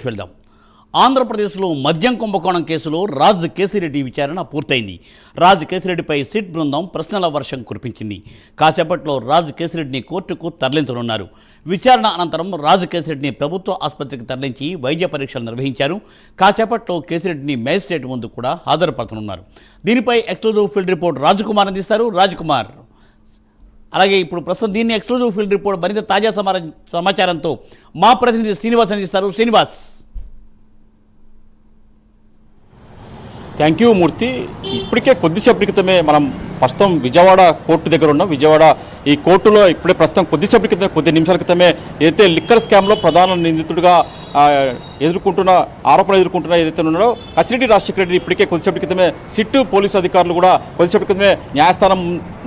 వెళ్దాం. ఆంధ్రప్రదేశ్లో మద్యం కుంభకోణం కేసులో రాజ్ కేసిరెడ్డి విచారణ పూర్తయింది. రాజ్ కేసిరెడ్డిపై సిట్ బృందం ప్రశ్నల వర్షం కురిపించింది. కాసేపట్లో రాజ్ కేసిరెడ్డిని కోర్టుకు తరలించనున్నారు. విచారణ అనంతరం రాజ్ కేసిరెడ్డిని ప్రభుత్వ ఆసుపత్రికి తరలించి వైద్య పరీక్షలు నిర్వహించారు. కాసేపట్లో కేసిరెడ్డిని మేజిస్ట్రేట్ ముందు కూడా హాజరుపరచనున్నారు. దీనిపై ఎక్స్క్లూజివ్ ఫీల్డ్ రిపోర్ట్ రాజ్కుమార్ అందిస్తారు. రాజ్కుమార్, అలాగే ఇప్పుడు ప్రస్తుతం దీన్ని ఎక్స్క్లూజివ్ ఫీల్డ్ రిపోర్ట్ మరింత తాజా సమాచారంతో మా ప్రతినిధి శ్రీనివాస్ అందిస్తారు. శ్రీనివాస్. థ్యాంక్ యూ మూర్తి. ఇప్పటికే కొద్దిసేపటి క్రితమే మనం ప్రస్తుతం విజయవాడ కోర్టు దగ్గర ఉన్నాం. విజయవాడ ఈ కోర్టులో ఇప్పుడే ప్రస్తుతం కొద్దిసేపటి క్రితమే, కొద్ది నిమిషాల క్రితమే ఏదైతే లిక్కర్ స్కామ్లో ప్రధాన నిందితుడిగా ఆరోపణలు ఎదుర్కొంటున్న ఏదైతే ఉన్నాడో కసిరెడ్డి రాజశేఖర రెడ్డి ఇప్పటికే కొద్దిసేపటి క్రితమే సిట్ పోలీసు అధికారులు కూడా కొద్దిసేపటి క్రితమే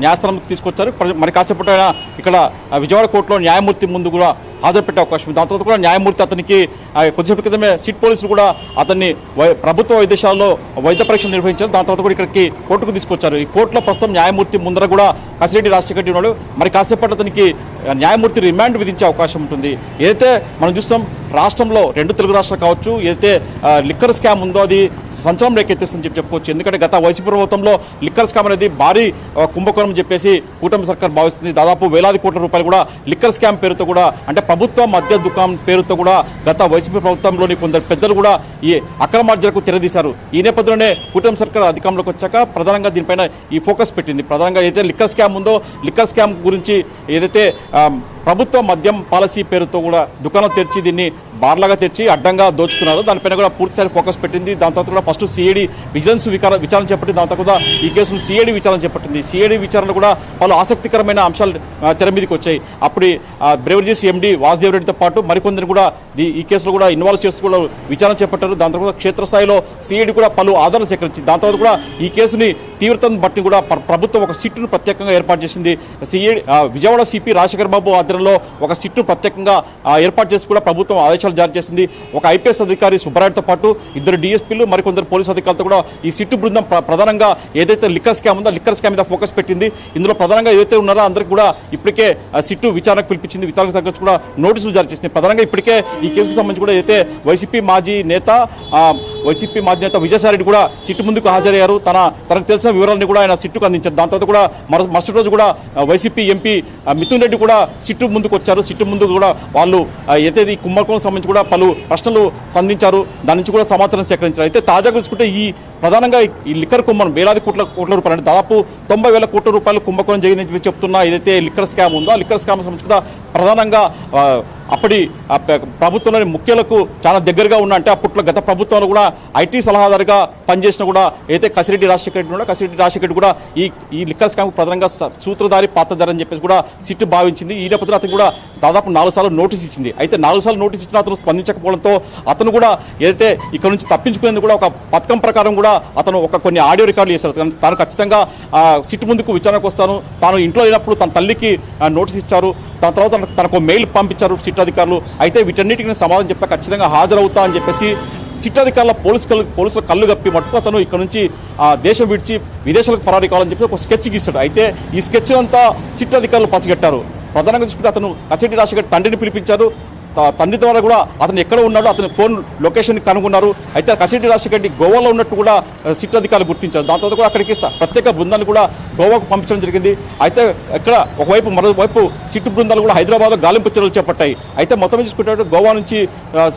న్యాయస్థానంకి తీసుకొచ్చారు. మరి కాసేపటి అయినా ఇక్కడ విజయవాడ కోర్టులో న్యాయమూర్తి ముందు కూడా హాజరుపెట్టే అవకాశం ఉంది. దాని తర్వాత కూడా న్యాయమూర్తి అతనికి కొద్దిసేపటి క్రితమే సిట్ పోలీసులు కూడా అతన్ని ప్రభుత్వ వైద్యశాలలో వైద్య పరీక్షలు నిర్వహించారు. దాని తర్వాత కూడా ఇక్కడికి కోర్టుకు తీసుకొచ్చారు. ఈ కోర్టులో ప్రస్తుతం న్యాయమూర్తి ముందర కూడా కసిరెడ్డి రాజశేఖర రెడ్డి ఉన్నాడు. మరి కాసేపటి అతనికి న్యాయమూర్తి రిమాండ్ విధించే అవకాశం ఉంటుంది. ఏదైతే మనం చూస్తాం రాష్ట్రంలో 2 తెలుగు రాష్ట్రాలు కావచ్చు ఏదైతే లిక్కర్ స్కామ్ ఉందో అది సంచలనం రేకెత్తిస్తుందని చెప్పుకోవచ్చు. ఎందుకంటే గత వైసీపీ ప్రభుత్వంలో లిక్కర్ స్కామ్ అనేది భారీ కుంభకోణం చెప్పేసి కూటమి సర్కార్ భావిస్తుంది. దాదాపు వేలాది కోట్ల రూపాయలు కూడా లిక్కర్ స్కామ్ పేరుతో కూడా, అంటే ప్రభుత్వ మద్య దుకాణం పేరుతో కూడా గత వైసీపీ ప్రభుత్వంలోని కొందరు పెద్దలు కూడా ఈ అక్రమార్జనకు తెరదీశారు. ఈ నేపథ్యంలోనే కూటమి సర్కార్ అధికారంలోకి వచ్చాక ప్రధానంగా దీనిపైన ఈ ఫోకస్ పెట్టింది. ప్రధానంగా ఏదైతే లిక్కర్ స్కామ్ ఉందో లిక్కర్ స్కామ్ గురించి ఏదైతే ప్రభుత్వ మద్యం పాలసీ పేరుతో కూడా దుకాణం తెరిచి దీన్ని బార్లాగా తెచ్చి అడ్డంగా దోచుకున్నారు. దానిపైన కూడా పూర్తిసారి ఫోకస్ పెట్టింది. దాని తర్వాత కూడా ఫస్ట్ సిఐడి విజిలెన్స్ విచారణ చేపట్టింది. దాని తర్వాత ఈ కేసును సిఐడి విచారణ చేపట్టింది. సిఐడి విచారణ కూడా పలు ఆసక్తికరమైన అంశాలు తెర మీదకి వచ్చాయి. అప్పుడు బ్రేవరేజెస్ ఎండి వాసుదేవ్ రెడ్డితో పాటు మరికొందరిని కూడా ఈ కేసులో కూడా ఇన్వాల్వ్ చేస్తూ కూడా విచారణ చేపట్టారు. దాని తర్వాత క్షేత్రస్థాయిలో సిఐడి కూడా పలు ఆధారాలు సేకరించింది. దాని తర్వాత కూడా ఈ కేసుని తీవ్రతను బట్టి కూడా ప్రభుత్వం ఒక సిట్ను ప్రత్యేకంగా ఏర్పాటు చేసింది. విజయవాడ సిపి రాజశేఖర్ బాబు ఆధ్వర్యంలో ఒక సిట్ను ప్రత్యేకంగా ఏర్పాటు చేసి కూడా ప్రభుత్వం ఆదేశాలు జారీ చేసింది. ఒక ఐపీఎస్ అధికారి సుబ్బారెడ్డితో పాటు 2 డిఎస్పీలు మరికొందరు పోలీసు అధికారులతో కూడా ఈ సిట్టు బృందం ప్రధానంగా ఏదైతే లిక్కర్ స్కామ్ ఉందో లిక్కర్ స్కామ్ మీద ఫోకస్ పెట్టింది. ఇందులో ప్రధానంగా ఏదైతే ఉన్నారో అందరికీ కూడా ఇప్పటికే సిట్టు విచారణకు పిలిపించింది. విచారణకు తగ్గట్టు కూడా నోటీసులు జారీ చేసింది. ప్రధానంగా ఇప్పటికే ఈ కేసుకు సంబంధించి కూడా ఏదైతే వైసీపీ మాజీ నేత విజయసాయిరెడ్డి కూడా సిట్టు ముందుకు హాజరయ్యారు. తనకు తెలిసిన వివరాలను కూడా ఆయన సిట్టుకు అందించారు. దాని తర్వాత కూడా మరుసటి రోజు కూడా వైసీపీ ఎంపీ మిథున్ రెడ్డి కూడా సిట్టు ముందుకు వచ్చారు. సిట్టు ముందు కూడా వాళ్ళు ఏదైతే ఈ కుంభకోణం సంబంధించి కూడా పలు ప్రశ్నలు సంధించారు. దాని నుంచి కూడా సమాచారం సేకరించారు. అయితే తాజాగా చూసుకుంటే ఈ ప్రధానంగా ఈ లిక్కర్ కుంభం వేలాది కోట్ల రూపాయలు, అంటే దాదాపు 90,000 కోట్ల రూపాయలు కుంభకోణం జరిగిందని చెప్తున్నా ఏదైతే లిక్కర్ స్కామ్ ఉందో ఆ లిక్కర్ స్కామ్ సంబంధించి కూడా ప్రధానంగా అప్పటి ప్రభుత్వంలోని ముఖ్యులకు చాలా దగ్గరగా ఉన్న, అంటే అప్పట్లో గత ప్రభుత్వంలో కూడా ఐటీ సలహాదారుగా పనిచేసిన కూడా అయితే కసిరెడ్డి రాజశేఖర రెడ్డి కూడా కసిరెడ్డి రాజశేఖర రెడ్డి కూడా ఈ లిక్కర్ స్కామ్ ప్రధానంగా సూత్రధారి పాత్రధారి అని చెప్పేసి కూడా సిట్ భావించింది. ఈ నేపథ్యంలో అతను కూడా దాదాపు 4 సార్లు నోటీస్ ఇచ్చింది. అయితే 4 సార్లు నోటీస్ ఇచ్చిన అతను స్పందించకపోవడంతో అతను కూడా ఏదైతే ఇక్కడ నుంచి తప్పించుకునేందుకు కూడా ఒక పథకం ప్రకారం కూడా అతను కొన్ని ఆడియో రికార్డులు చేశారు. తాను ఖచ్చితంగా సిట్ ముందుకు విచారణకు వస్తాను, తాను ఇంట్లో లేనప్పుడు తన తల్లికి నోటీస్ ఇచ్చారు. దాని తర్వాత తనకు మెయిల్ పంపించారు సిట్ అధికారులు. అయితే వీటన్నిటికీ సమాధానం చెప్తా ఖచ్చితంగా హాజరవుతా అని చెప్పేసి సిట్ అధికారుల పోలీసుల కళ్ళు గప్పి మట్టుకు అతను ఇక్కడ నుంచి దేశం విడిచి విదేశాలకు పరారీ కావాలని చెప్పి ఒక స్కెచ్ గీస్తాడు. అయితే ఈ స్కెచ్ అంతా సిట్ అధికారులు పసిగట్టారు. ప్రధానంగా చూసుకుంటే అతను కసిరెడ్డి రాజశేఖర్ తండ్రిని పిలిపించారు. తండ్రి ద్వారా కూడా అతను ఎక్కడ ఉన్నాడో అతని ఫోన్ లొకేషన్ కనుగొన్నారు. అయితే కసిరెడ్డి రాజశేఖర రెడ్డి గోవాలో ఉన్నట్టు కూడా సిట్ అధికారులు గుర్తించారు. దాని తర్వాత కూడా అక్కడికి ప్రత్యేక బృందాన్ని కూడా గోవాకు పంపించడం జరిగింది. అయితే ఇక్కడ మరోవైపు సిట్టు బృందాలు కూడా హైదరాబాద్లో గాలింపు చర్యలు చేపట్టాయి. అయితే మొత్తం చూసుకుంటే గోవా నుంచి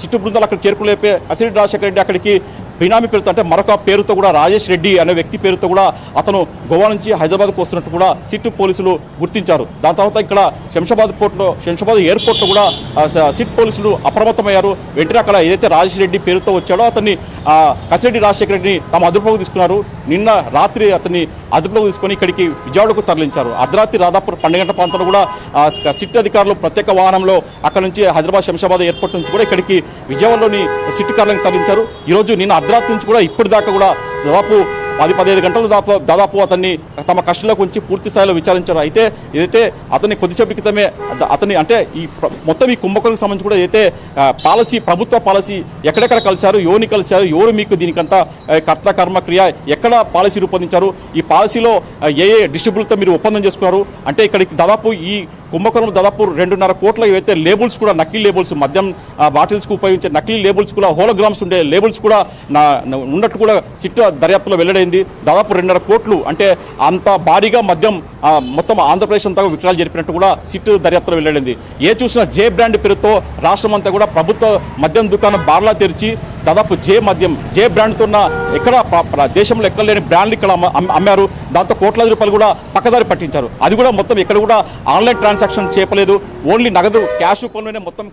సిట్టు బృందాలు అక్కడ చేరుకులేపే కసిరెడ్డి రాజశేఖర రెడ్డి అక్కడికి బినామీ పేరుతో, అంటే మరొక పేరుతో కూడా రాజేష్ రెడ్డి అనే వ్యక్తి పేరుతో కూడా అతను గోవా నుంచి హైదరాబాద్కు వస్తున్నట్టు కూడా సిట్టు పోలీసులు గుర్తించారు. దాని తర్వాత ఇక్కడ శంషాబాద్ ఎయిర్పోర్ట్లో కూడా సిట్ పోలీసులు అప్రమత్తమయ్యారు. వెంటనే అక్కడ ఏదైతే రాజేష్ రెడ్డి పేరుతో వచ్చాడో అతన్ని కసిరెడ్డి రాజశేఖర రెడ్డిని తమ అదుపులోకి తీసుకున్నారు. నిన్న రాత్రి అతన్ని అదుపులోకి తీసుకొని ఇక్కడికి విజయవాడకు తరలించారు. అర్ధరాత్రి దాదాపు 12 గంటల ప్రాంతంలో కూడా సిట్ అధికారులు ప్రత్యేక వాహనంలో అక్కడ నుంచి హైదరాబాద్ శంషాబాద్ ఎయిర్పోర్ట్ నుంచి కూడా ఇక్కడికి విజయవాడలోని సిట్ కార్యాలయానికి తరలించారు. ఈరోజు నిన్న అర్ధరాత్రి నుంచి కూడా ఇప్పటిదాకా కూడా దాదాపు 10-15 గంటలు దాదాపు అతన్ని తమ కస్టడీలోకి ఉంచి పూర్తి స్థాయిలో విచారించారు. అయితే ఏదైతే అతన్ని కొద్దిసేపటి క్రితమే అతన్ని, అంటే ఈ మొత్తం ఈ కుంభకోణానికి సంబంధించి కూడా ఏదైతే ప్రభుత్వ పాలసీ ఎక్కడెక్కడ కలిశారు, ఎవరిని కలిశారు, ఎవరు మీకు దీనికంతా కర్త కర్మ క్రియ ఎక్కడ పాలసీ రూపొందించారు, ఈ పాలసీలో ఏ డిస్ట్రిబ్యూటర్తో మీరు ఒప్పందం చేసుకున్నారు, అంటే ఇక్కడికి దాదాపు ఈ కుంభకోణం దాదాపు 2.5 కోట్ల ఏవైతే లేబుల్స్ కూడా నకిలీ లేబుల్స్ మద్యం బాటిల్స్కు ఉపయోగించే నకిలీ లేబుల్స్ కూడా హోలోగ్రామ్స్ ఉండే లేబుల్స్ కూడా ఉన్నట్టు కూడా సిట్ దర్యాప్తులో వెల్లడైంది. దాదాపు 2.5 కోట్లు అంటే అంత భారీగా మద్యం మొత్తం ఆంధ్రప్రదేశ్ అంతా విక్రయాలు జరిపినట్టు కూడా సిట్ దర్యాప్తులో వెల్లడైంది. ఏ చూసినా జే బ్రాండ్ పేరుతో రాష్ట్రం అంతా కూడా ప్రభుత్వ మద్యం దుకాణం బార్లా తెరిచి దాదాపు జే బ్రాండ్తో ఉన్న ఎక్కడ దేశంలో ఎక్కడ లేని బ్రాండ్లు ఇక్కడ అమ్మారు. దాంతో కోట్లాది రూపాయలు కూడా పక్కదారి పట్టించారు. అది కూడా మొత్తం ఎక్కడ కూడా ఆన్లైన్ ట్రాన్సాక్షన్ చేయలేదు. ఓన్లీ నగదు క్యాష్ రూపంలోనే మొత్తం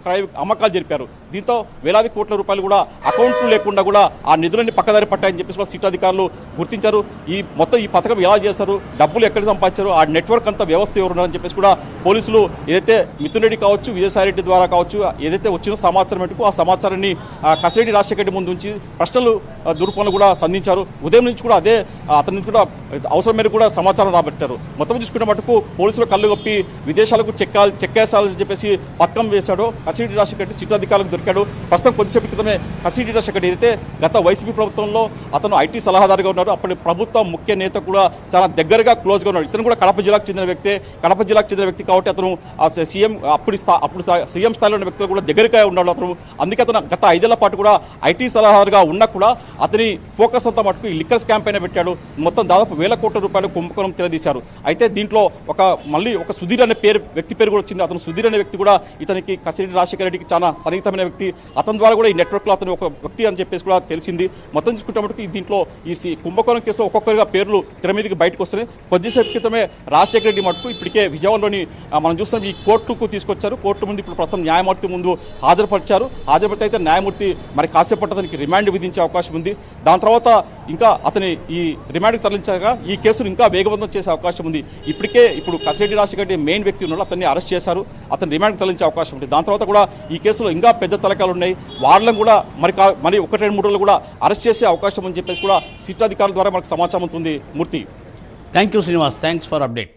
అమ్మకాలు జరిపారు. దీంతో వేలాది కోట్ల రూపాయలు కూడా అకౌంట్లు లేకుండా కూడా ఆ నిధులన్నీ పక్కదారి పట్టాయని చెప్పేసి కూడా సిట్ అధికారులు గుర్తించారు. ఈ పథకం ఎలా చేశారు, డబ్బులు ఎక్కడ సంపాదించారు, ఆ నెట్వర్క్ అంతా వ్యవస్థ ఎవరున్నారని చెప్పేసి కూడా పోలీసులు ఏదైతే మిథున్ రెడ్డి కావచ్చు, విజయసాయిరెడ్డి ద్వారా కావచ్చు, ఏదైతే వచ్చిన సమాచారం మటుకు ఆ సమాచారాన్ని కసిరెడ్డి రాజశేఖర రెడ్డి ముందు ఉంచి ప్రశ్నలు దురుపనులు కూడా సంధించారు. ఉదయం నుంచి కూడా అదే అతని నుంచి కూడా అవసరం మేరకు కూడా సమాచారం రాబట్టారు. మొత్తం చూసుకునే మటుకు పోలీసులు కళ్ళు గొప్పి విదేశాలకు చెక్కేసాలని చెప్పేసి పథకం వేశాడు కసిరెడ్డి రాజశేఖర రెడ్డి. సిట్ అధికారులకు దొరికాడు. ప్రస్తుతం కొద్దిసేపు క్రితమే కసిరెడ్డి రాజశేఖర రెడ్డి ఏదైతే గత వైసీపీ ప్రభుత్వంలో అతను ఐటీ సలహాదారుగా ఉన్నారు, అప్పటి ప్రభుత్వ ముఖ్య నేత కూడా చాలా దగ్గరగా క్లోజ్గా ఉన్నాడు. ఇతను కూడా కడప జిల్లాకు చెందిన వ్యక్తి కాబట్టి అతను అప్పుడు సీఎం స్థాయిలో ఉన్న వ్యక్తులు కూడా దగ్గరగా ఉన్నాడు అతను. అందుకే అతను గత 5 ఏళ్ల పాటు కూడా ఐటీ సలహాదారుగా ఉన్నా కూడా అతని ఫోకస్ అంతా మటుకు ఈ లిక్కర్ స్కామ్ పైన పెట్టాడు. మొత్తం దాదాపు 1000 కోట్ల రూపాయలు కుంభకోణం తెరదీశారు. అయితే దీంట్లో మళ్ళీ ఒక సుధీర్ అనే వ్యక్తి పేరు కూడా వచ్చింది. అతను సుధీర్ అనే వ్యక్తి కూడా ఇతనికి కసిరెడ్డి రాజశేఖర రెడ్డికి చాలా సన్నిహితమైన వ్యక్తి. అతని ద్వారా కూడా ఈ నెట్వర్క్లో అతను ఒక వ్యక్తి అని చెప్పేసి కూడా తెలిసింది. మొత్తం చూసుకుంటే మటుకు దీంట్లో ఈ కుంభకోణం కేసులో ఒక్కొక్కరిగా పేర్లు తెర మీదకి బయటకు వస్తున్నాయి. కొద్దిసేపు క్రితమే రాజశేఖర రెడ్డి మటుకు ఇప్పటికే విజయవాడలోని మనం చూస్తున్నాం ఈ కోర్టుకు తీసుకొచ్చారు. కోర్టు ముందు ఇప్పుడు ప్రస్తుతం న్యాయమూర్తి ముందు హాజరుపరిస్తే అయితే న్యాయమూర్తి మరి కాసేపట్టు అతనికి రిమాండ్ విధించే అవకాశం ఉంది. దాని తర్వాత ఇంకా అతని ఈ రిమాండ్కి తరలించాక ఈ కేసును ఇంకా వేగవంతం చేసే అవకాశం ఉంది. ఇప్పుడు కసిరెడ్డి రాజశేఖర రెడ్డి మెయిన్ వ్యక్తి ఉన్నాడు, అతన్ని అరెస్ట్ చేశారు. అతని రిమాండ్కి తరలించే అవకాశం ఉంది. దాని తర్వాత కూడా ఈ కేసులో ఇంకా పెద్ద తలకాలు ఉన్నాయి. వాళ్ళని కూడా మరి 1-2 రోజులు కూడా అరెస్ట్ చేసే అవకాశం అని చెప్పేసి కూడా సిట్ అధికారుల ద్వారా మనకు సమాచారం ఉంటుంది. Murthy. Thank you Srinivas, thanks for update.